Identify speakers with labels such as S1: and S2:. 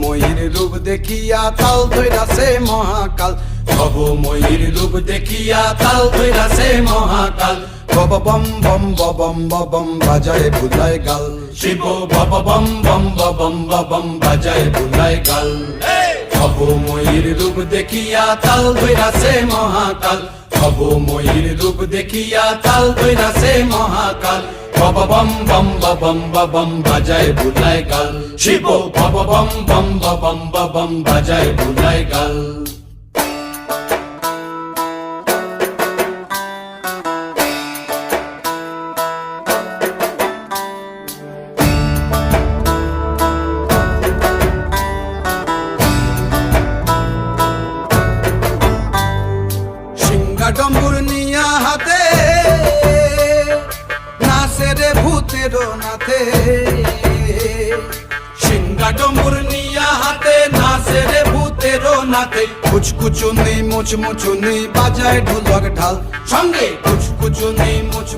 S1: ময়ূর রূপ দেখিয়া তাল ধইরাছে মহাকাল, ভব ময়ূর রূপ দেখিয়া তাল ধইরাছে মহাকাল। বব বম বম বম বম বাজায় বুলায় গাল, শিব বব বম বম বম বম বাজায় বুলায় গাল। ভব ময়ূর রূপ দেখিয়া তাল ধইরাছে মহাকাল, ভব ময়ূর রূপ দেখিয়া তাল ধইরাছে মহাকাল। বব বম বম বম বাজায় বুলায় গাল, শিব বব বম বম বম বাজায় বুলায় গাল। ডম্বুর নিয়া হাতে নাচে রে ভূতের নাথে, সিংহা ডম্বুর নিয়া হাতে নাচে রে ভূতের নাথে। কুচকুচুনি মুচমুচুনি বাজায় ঢোলক ঢাল, সঙ্গে কুচকুচুনি মুচ